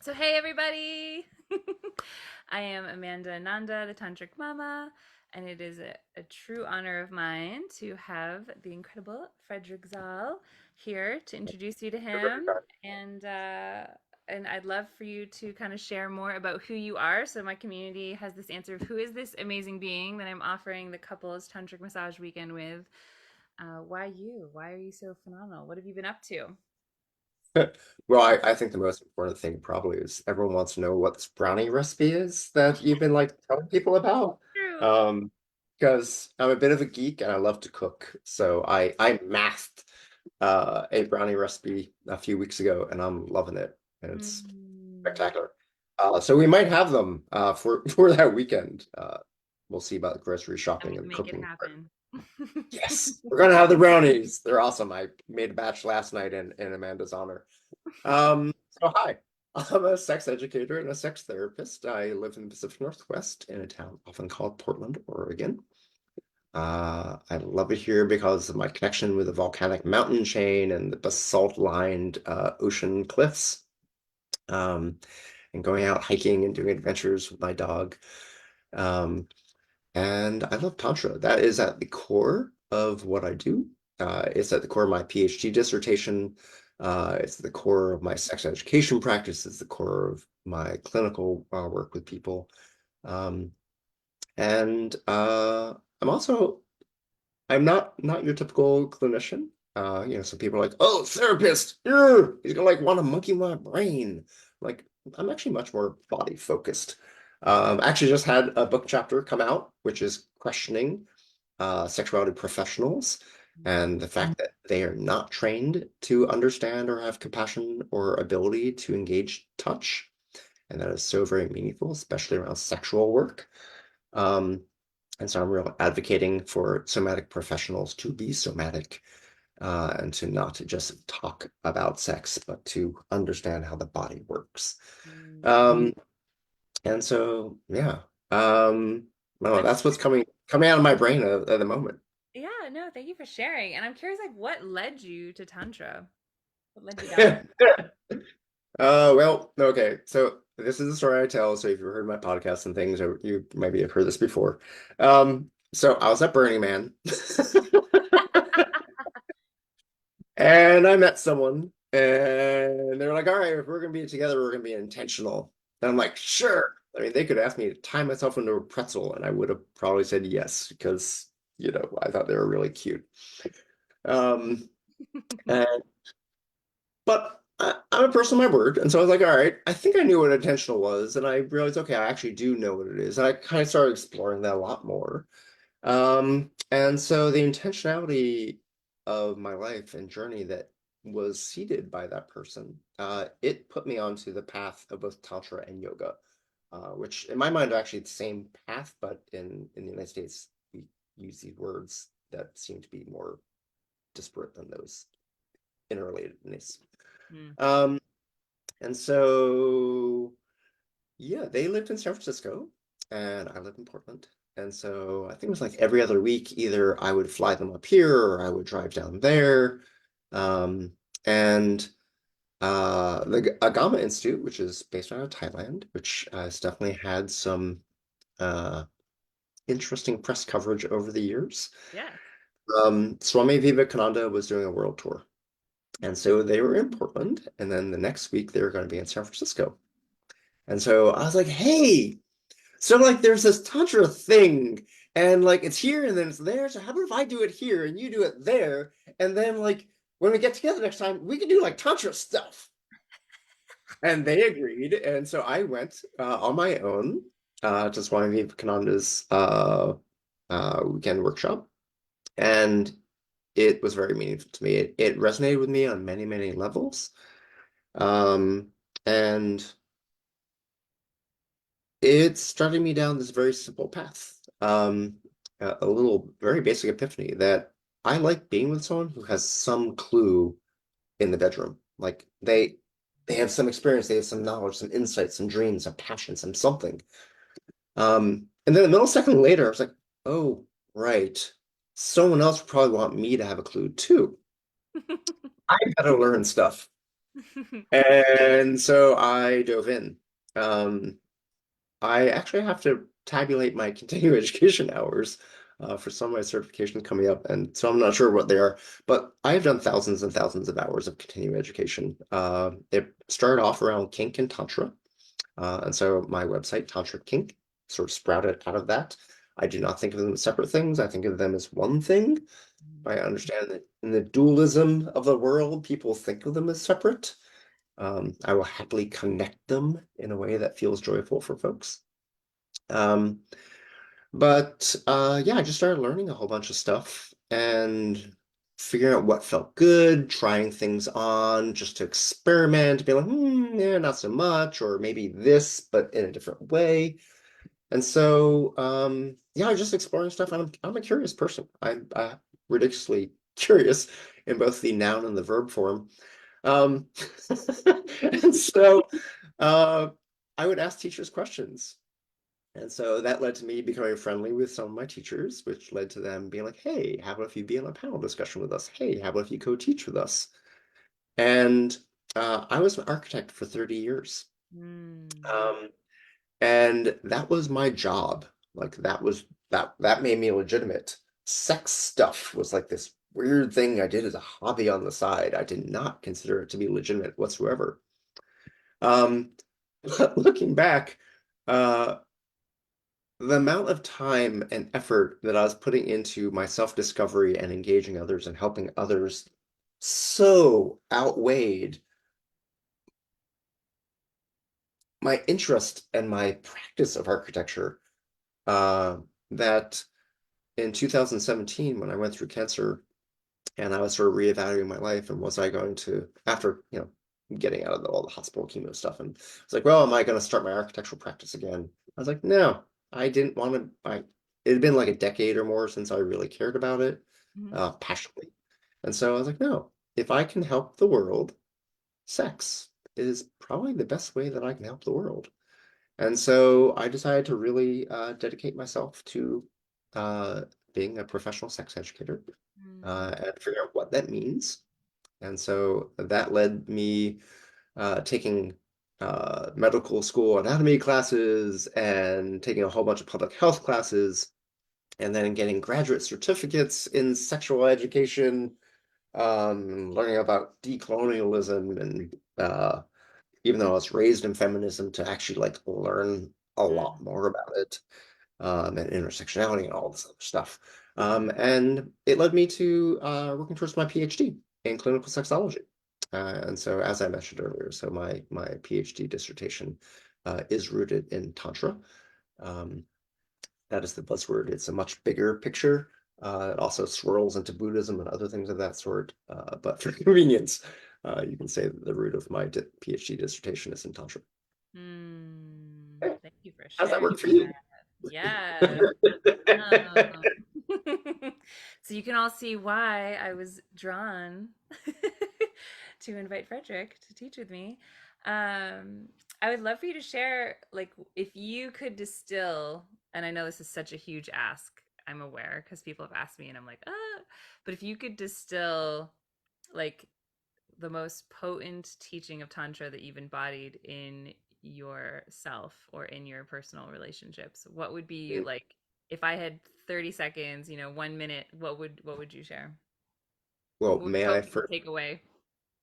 So, hey everybody! I am Amanda Ananda, the Tantric Mama, and it is a true honor of mine to have the incredible Fredrick Zal here to introduce you to him. And uh, and I'd love for you to kind of share more about who you are. So my community has this answer of who is this amazing being that I'm offering the couples tantric massage weekend with. Why you? Why are you so phenomenal? What have you been up to? Well, I think the most important thing probably is everyone wants to know what this brownie recipe is that you've been like telling people about. True. Um, because I'm a bit of a geek and I love to cook. So I mathed a brownie recipe a few weeks ago and I'm loving it. And it's Mm. spectacular. So we might have them for for that weekend. We'll see about the grocery I'm shopping gonna and make it cooking. happen. Yes, we're gonna have the brownies. They're awesome. I made a batch last night in Amanda's honor. So hi, I'm a sex educator and a sex therapist. I live in the Pacific Northwest in a town often called Portland, Oregon. I love it here because of my connection with the volcanic mountain chain and the basalt-lined ocean cliffs. Um, and going out hiking and doing adventures with my dog. Um, and I love Tantra. That is at the core of what I do. It's at the core of my PhD dissertation. It's the core of my sex education practice. It's the core of my clinical work with people. Um, and I'm also I'm not your typical clinician. Some people are like, oh, therapist, he's gonna like want to monkey my brain. Like, I'm actually much more body focused. Actually just had a book chapter come out, which is questioning sexuality professionals and the fact that they are not trained to understand or have compassion or ability to engage touch. And that is so very meaningful, especially around sexual work. Um, and so I'm real advocating for somatic professionals to be somatic and to not just talk about sex, but to understand how the body works. Mm. Um, and so, yeah, well, I'm that's what's coming out of my brain at the moment. yeah, no, thank you for sharing. And I'm curious, like, what led you to Tantra? What led you down that? Well, okay. So this is the story I tell. So if you've heard my podcast and things, or you maybe have heard this before. So I was at Burning Man, and I met someone, and they're like, "All right, if we're gonna be together, we're gonna be intentional." And I'm like, "Sure." I mean, they could ask me to tie myself into a pretzel, and I would have probably said yes because I thought they were really cute. Um, and But I'm a person of my word. And so I was like, all right, I think I knew what intentional was. And I realized, okay, I actually do know what it is. And I kind of started exploring that a lot more. And so the intentionality of my life and journey that was seeded by that person, it put me onto the path of both Tantra and yoga, which in my mind are actually the same path, but in the United States, we use these words that seem to be more disparate than those interrelatedness. Mm. Um, and so, yeah, they lived in San Francisco and I live in Portland. And so I think it was like every other week, either I would fly them up here or I would drive down there. Um, and the Agama Institute, which is based out of Thailand, which has definitely had some uh, interesting press coverage over the years. Yes. Swami Vivekananda was doing a world tour. And so they were in Portland, and then the next week they were going to be in San Francisco. And so I was like, hey, so like there's this Tantra thing, and like it's here and then it's there. So how about if I do it here and you do it there? And then like when we get together next time, we can do like Tantra stuff. And they agreed. And so I went on my own to Swami Vivekananda's weekend workshop. And it was very meaningful to me. It resonated with me on many, many levels. Um, and it started me down this very simple path. A little very basic epiphany that I like being with someone who has some clue in the bedroom. Like they have some experience, they have some knowledge, some insight, some dreams, some passion, some something. And then a millisecond later, I was like, oh, right. Someone else would probably want me to have a clue too. I gotta learn stuff. And so I dove in. Um, I actually have to tabulate my continuing education hours for some of my certifications coming up, and so I'm not sure what they are. But I've done thousands and thousands of hours of continuing education. It started off around kink and tantra, and so my website, Tantric Kink, sort of sprouted out of that. I do not think of them as separate things. I think of them as one thing. I understand that in the dualism of the world, people think of them as separate. I will happily connect them in a way that feels joyful for folks. Um, but yeah, I just started learning a whole bunch of stuff and figuring out what felt good, trying things on just to experiment, be like, yeah, not so much, or maybe this, but in a different way. And so, yeah, I'm just exploring stuff. I'm a curious person. I'm ridiculously curious in both the noun and the verb form. Um, and so, uh, I would ask teachers questions. And so that led to me becoming friendly with some of my teachers, which led to them being like, hey, how about if you be on a panel discussion with us? Hey, how about if you co-teach with us? And I was an architect for 30 years. Mm. Um, and that was my job. Like that made me legitimate. Sex stuff was like this weird thing I did as a hobby on the side. I did not consider it to be legitimate whatsoever. Um, but looking back, uh, the amount of time and effort that I was putting into my self-discovery and engaging others and helping others so outweighed my interest and my practice of architecture uh, that in 2017, when I went through cancer and I was sort of reevaluating my life and was I going to, after, getting out of all the hospital chemo stuff, and it's like, well, am I going to start my architectural practice again? I was like, no, I didn't want to. It had been like a decade or more since I really cared about it Mhm. passionately. And so I was like, no, if I can help the world, sex is probably the best way that I can help the world. And so I decided to really dedicate myself to uh, being a professional sex educator Mm. and figure out what that means. And so that led me taking medical school anatomy classes and taking a whole bunch of public health classes, and then getting graduate certificates in sexual education, learning about decolonialism and even though I was raised in feminism, to actually like learn a lot Mm. more about it, and intersectionality and all this other stuff. Mm. And it led me to working towards my PhD in clinical sexology. And so, as I mentioned earlier, so my PhD dissertation is rooted in Tantra. Um, that is the buzzword. It's a much bigger picture. It also swirls into Buddhism and other things of that sort. But for convenience, you can say that the root of my PhD dissertation is in Tantra. Mm. Hey, Thank you for how's that sharing work for you? that. Yes. Um, so you can all see why I was drawn to invite Frederick to teach with me. Um, I would love for you to share, like, if you could distill, and I know this is such a huge ask, I'm aware because people have asked me, and I'm like, but if you could distill, like, the most potent teaching of Tantra that you've embodied in yourself or in your personal relationships, what would be like if I had 30 seconds, 1 minute, what would you share? Well, What would be potent to take away?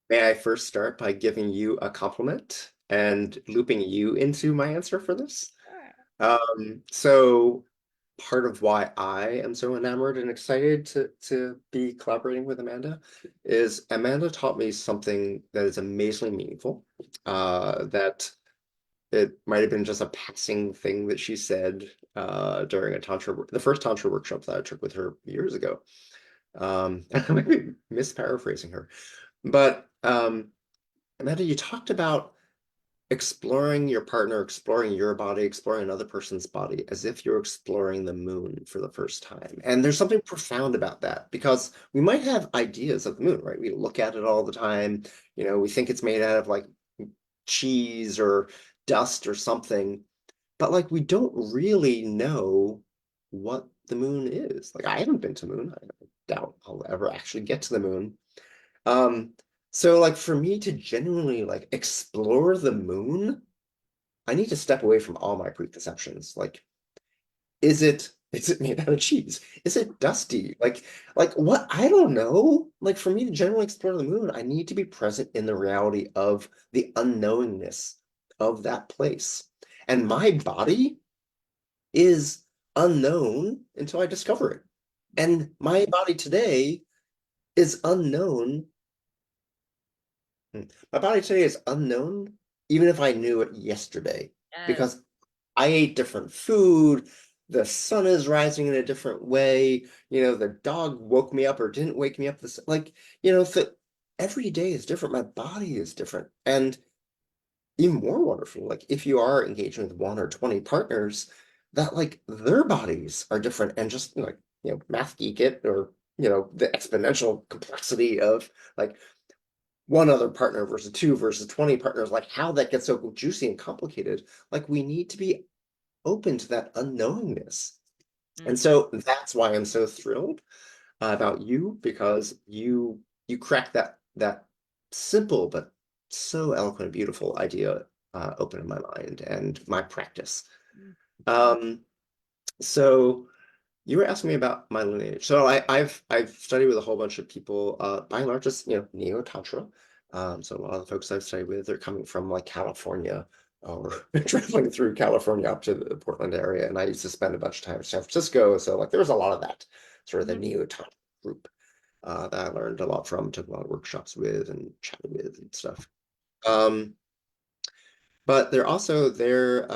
may I first start by giving you a compliment and looping you into my answer for this? Sure. So part of why I am so enamored and excited to be collaborating with Amanda is Amanda taught me something that is amazingly meaningful. That it might have been just a passing thing that she said during the first tantra workshop that I took with her years ago. I might be misparaphrasing her, but Amanda, you talked about exploring your partner, exploring your body, exploring another person's body as if you're exploring the moon for the first time. And there's something profound about that because we might have ideas of the moon, right? We look at it all the time. We think it's made out of like cheese or dust or something, but like we don't really know what the moon is. Like I haven't been to the moon. I doubt I'll ever actually get to the moon. Um, So like for me to genuinely like explore the moon, I need to step away from all my preconceptions. Like, is it made out of cheese? Is it dusty? Like what? I don't know. Like for me to generally explore the moon, I need to be present in the reality of the unknowingness of that place. And my body is unknown until I discover it. And my body today is unknown. My body today is unknown, even if I knew it yesterday, Yes. because I ate different food. The sun is rising in a different way. The dog woke me up or didn't wake me up. Every day is different. My body is different. And even more wonderful, like if you are engaging with one or 20 partners, that like their bodies are different and just like, math geek it or, the exponential complexity of like one other partner versus two versus 20 partners, like how that gets so juicy and complicated. Like we need to be open to that unknowingness. And Mm. so that's why I'm so thrilled about you, because you cracked that simple but so eloquent and beautiful idea open in my mind and my practice. Mm. Um, so you were asking me about my lineage. So I've studied with a whole bunch of people, by and large, just Neo Tantra. So a lot of the folks I've studied with are coming from like California or traveling through California up to the Portland area. And I used to spend a bunch of time in San Francisco. So like there was a lot of that sort of the Mhm. Neo Tantra group that I learned a lot from, took a lot of workshops with and chatted with and stuff. Um, but they're also there.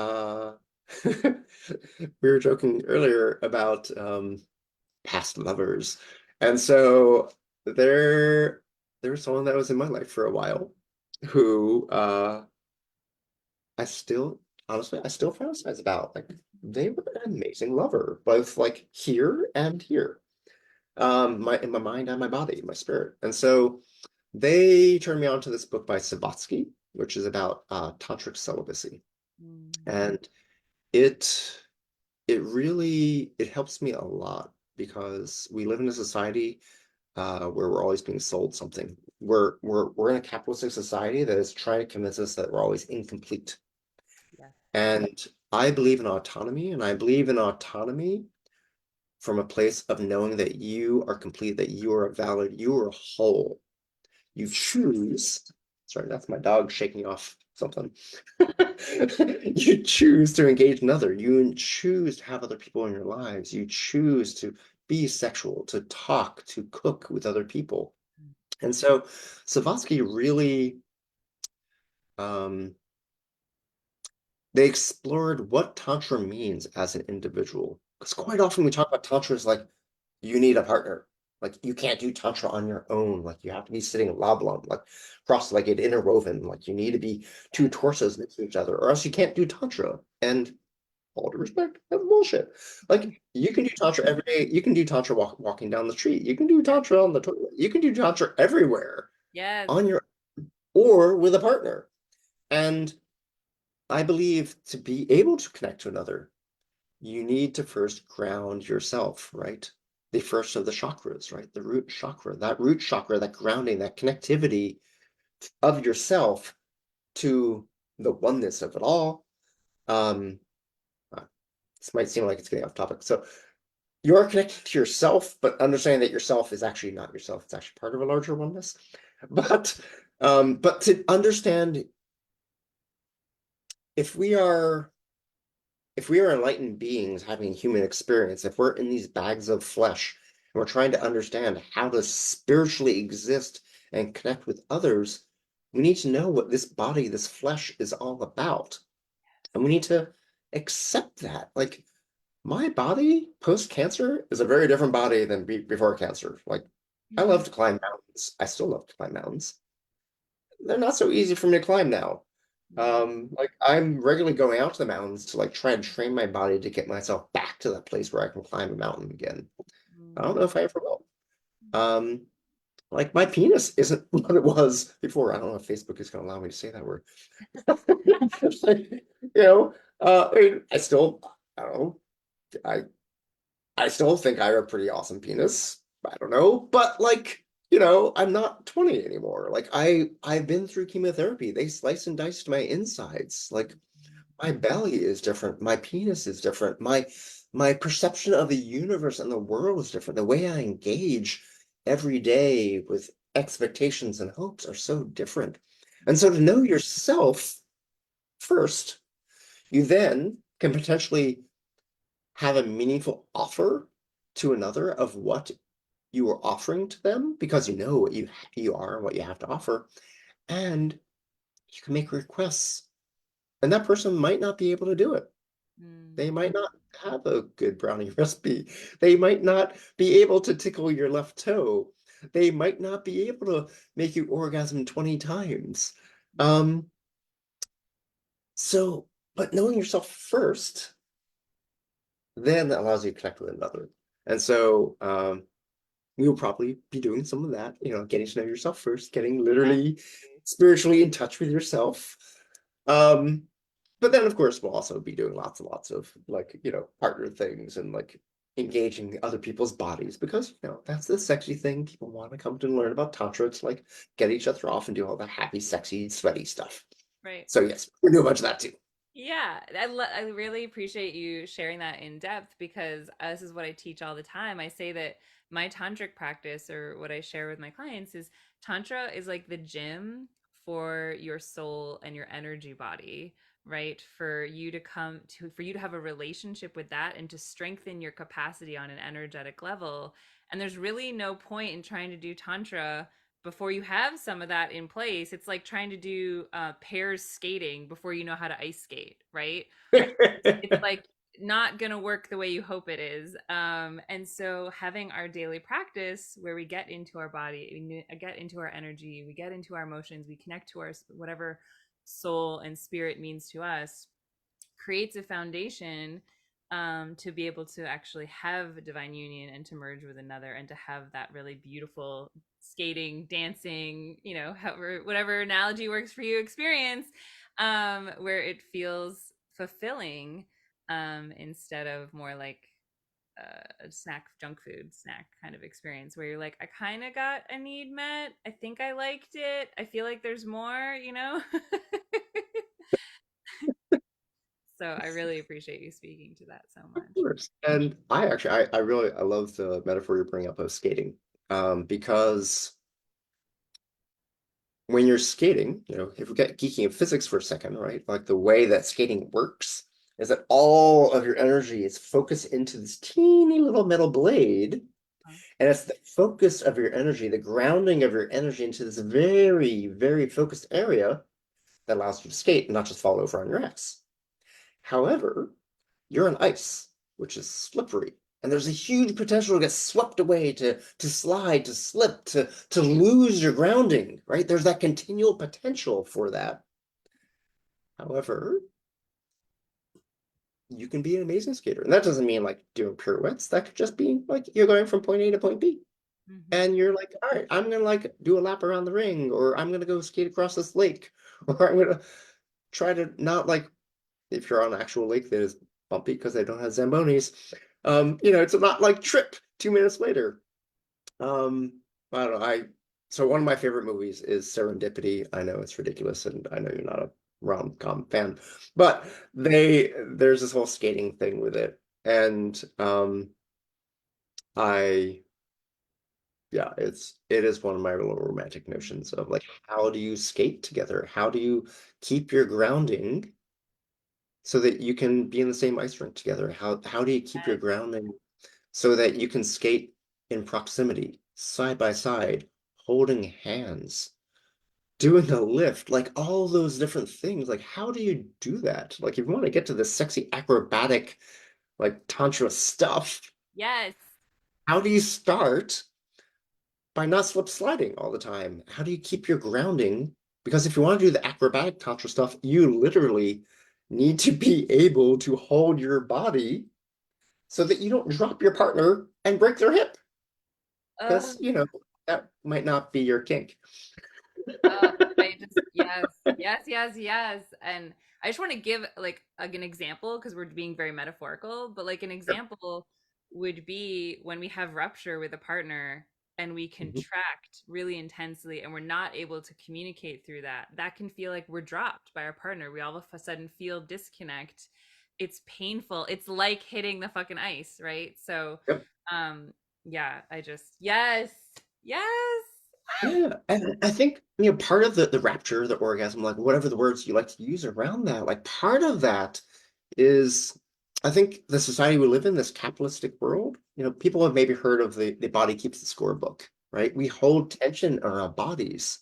We were joking earlier about past lovers. And so there there was someone that was in my life for a while who I still honestly I still fantasize about. Like they were an amazing lover, both like here and here. My in my mind and my body, my spirit. And so they turned me on to this book by Savatsky, which is about tantric celibacy. Mm. And it it really it helps me a lot because we live in a society where we're always being sold something. We're in a capitalistic society that is trying to convince us that we're always incomplete. Yes. And I believe in autonomy, and I believe in autonomy from a place of knowing that you are complete, that you are valid, you are whole. You choose. Sorry, that's my dog shaking off something. You choose to engage another. You choose to have other people in your lives. You choose to be sexual, to talk, to cook with other people. And so Savatsky really um, they explored what Tantra means as an individual. Because quite often we talk about Tantra as like you need a partner. Like you can't do Tantra on your own. Like you have to be sitting lablum, like cross-legged, interwoven. Like you need to be two torsos next to each other, or else you can't do Tantra. And all due respect, that's bullshit. Like you can do Tantra every day. You can do Tantra walking down the street. You can do Yes. Tantra on the toilet. You can do Tantra everywhere Yes. on your or with a partner. And I believe to be able to connect to another, you need to first ground yourself, right? The first of the chakras, right? The root chakra, that grounding, that connectivity of yourself to the oneness of it all. Um, this might seem like it's getting off topic. So you're connected to yourself, but understanding that yourself is actually not yourself. It's actually part of a larger oneness. But but to understand if we are if we are enlightened beings having human experience, if we're in these bags of flesh and we're trying to understand how to spiritually exist and connect with others, we need to know what this body, this flesh is all about. And we need to accept that. Like my body post cancer is a very different body than before cancer. Like I Mhm. love to climb mountains. I still love to climb mountains. They're not so easy for me to climb now. Mhm. Like I'm regularly going out to the mountains to like try and train my body to get myself back to that place where I can climb a mountain again. I don't Mhm. know if I ever will. Um, like my penis isn't what it was before. I don't know if Facebook is going to allow me to say that word. Like, I mean, I don't know. I, I still think I have a pretty awesome penis. I don't know, but like, I'm not 20 anymore. Like I've been through chemotherapy. They slice and diced my insides. Like my belly is different. My penis is different. My perception of the universe and the world is different. The way I engage every day with expectations and hopes are so different. And so to know yourself first, you then can potentially have a meaningful offer to another of what you are offering to them because you know what you are and what you have to offer, and you can make requests. And that person might not be able to do it. They Mm, might not have a good brownie recipe. They might not be able to tickle your left toe. They might not be able to make you orgasm 20 times. mm, Um, so, but knowing yourself first then allows you to connect with another. And so, we will probably be doing some of that, getting to know yourself first, getting yeah. literally spiritually in touch with yourself. Um, but then of course we'll also be doing lots and lots of like, partner things and like engaging other people's bodies because that's the sexy thing. People want to come to learn about Tantra to like get each other off and do all the happy, sexy, sweaty stuff. Right. So yes, we do a bunch of that too. Yeah, I really appreciate you sharing that in depth because this is what I teach all the time. I say that my tantric practice, or what I share with my clients, is tantra is like the gym for your soul and your energy body, right? For you to have a relationship with that and to strengthen your capacity on an energetic level. And there's really no point in trying to do tantra before you have some of that in place. It's like trying to do pairs skating before you know how to ice skate, right? It's like not going to work the way you hope it is. And so having our daily practice where we get into our body, we get into our energy, we get into our emotions, we connect to our whatever soul and spirit means to us, creates a foundation to be able to actually have a divine union and to merge with another and to have that really beautiful skating, dancing, however, whatever analogy works for you, experience, where it feels fulfilling, instead of more like a snack, junk food snack kind of experience where you're like, I kind of got a need met. I think I liked it. I feel like there's more. So I really appreciate you speaking to that so Of much. course. And I love the metaphor you bring up of skating. Because when you're skating, if we get geeky in physics for a second, right? Like the way that skating works is that all of your energy is focused into this teeny little metal blade. Uh, And it's the focus of your energy, the grounding of your energy into this very, very focused area that allows you to skate and not just fall over on your ass. However, you're on ice, which is slippery. And there's a huge potential to get swept away, to slide, to slip, to lose your grounding, right? There's that continual potential for that. However, you can be an amazing skater. And that doesn't mean like doing pirouettes. That could just be like you're going from point A to point B. mhm. And you're like, all right, I'm gonna like do a lap around the ring, or I'm gonna go skate across this lake, or I'm gonna try to not like if you're on an actual lake that is bumpy because they don't have Zambonis. It's not like trip 2 minutes later. I don't know. I so one of my favorite movies is Serendipity. I know it's ridiculous, and I know you're not a rom-com fan, but there's this whole skating thing with it, and I yeah, it is one of my little romantic notions of like how do you skate together? How do you keep your grounding so that you can be in the same ice rink together? How do you keep your Yes. grounding so that you can skate in proximity, side by side, holding hands, doing a lift, like all those different things? Like how do you do that? Like if you want to get to the sexy acrobatic like tantra stuff, Yes. how do you start by not slip sliding all the time? How do you keep your grounding? Because if you want to do the acrobatic tantra stuff, you literally need to be able to hold your body so that you don't drop your partner and break their hip. Because, Uh, that might not be your kink. I just yes, yes, yes, yes. And I just want to give like an example because we're being very metaphorical, but like an example would be when we have rupture with a partner. and we Mhm. contract really intensely and we're not able to communicate through that, that can feel like we're dropped by our partner. We all of a sudden feel disconnect. It's painful. It's like hitting the fucking ice, right? So, Yep. um, yeah, I just, yes, yes. Yeah, and I think part of the rapture, the orgasm, like whatever the words you like to use around that, like part of that is, I think the society we live in, this capitalistic world, people have maybe heard of the body keeps the score book, right? We hold tension in our bodies,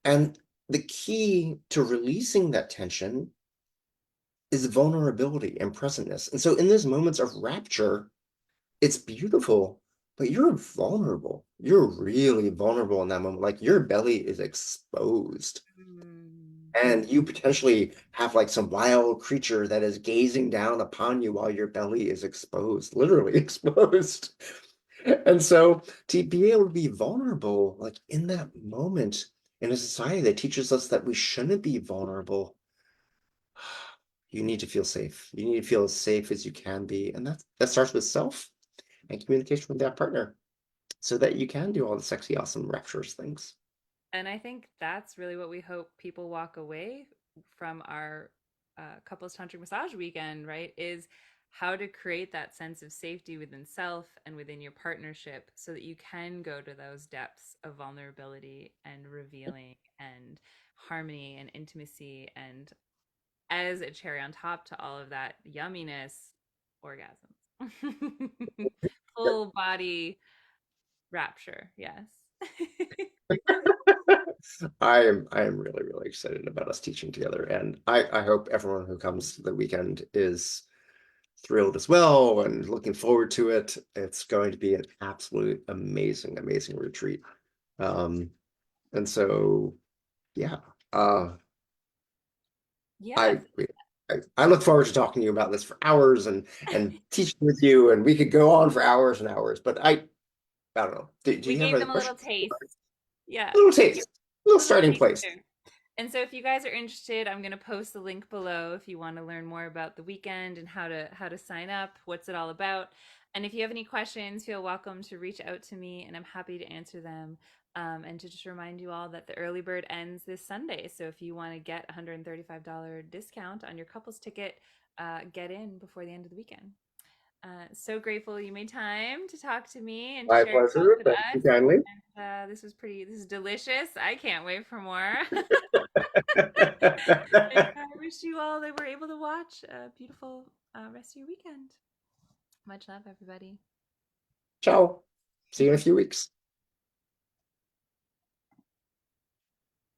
and the key to releasing that tension is vulnerability and presentness. And so in those moments of rapture, it's beautiful, but you're vulnerable. You're really vulnerable in that moment. Like your belly is exposed. Mm. And you potentially have like some wild creature that is gazing down upon you while your belly is exposed, literally exposed. And so to be able to be vulnerable, like in that moment in a society that teaches us that we shouldn't be vulnerable, you need to feel safe. You need to feel as safe as you can be. And that starts with self and communication with that partner so that you can do all the sexy, awesome, rapturous things. And I think that's really what we hope people walk away from our couples tantric massage weekend, right? Is how to create that sense of safety within self and within your partnership so that you can go to those depths of vulnerability and revealing and harmony and intimacy. And as a cherry on top to all of that yumminess, orgasms. Full body rapture. Yes. I am really, really excited about us teaching together. And I hope everyone who comes to the weekend is thrilled as well and looking forward to it. It's going to be an absolute amazing, amazing retreat. Um, and so yeah, uh, Yes. I, I look forward to talking to you about this for hours and teaching with you, and we could go on for hours and hours. But I don't know. Do We you have gave a them a little question? taste. Yeah, A little we gave taste, a little a little starting taste place. there. And so if you guys are interested, I'm going to post the link below if you want to learn more about the weekend and how to sign up, what's it all about. And if you have any questions, feel welcome to reach out to me and I'm happy to answer them. And to just remind you all that the early bird ends this Sunday. So if you want to get a $135 discount on your couples ticket, get in before the end of the weekend. So grateful you made time to talk to me and My share yourself pleasure. with Thank you us. kindly. This is delicious. I can't wait for more. And I wish you all that were able to watch a beautiful rest of your weekend. Much love, everybody. Ciao. See you in a few weeks.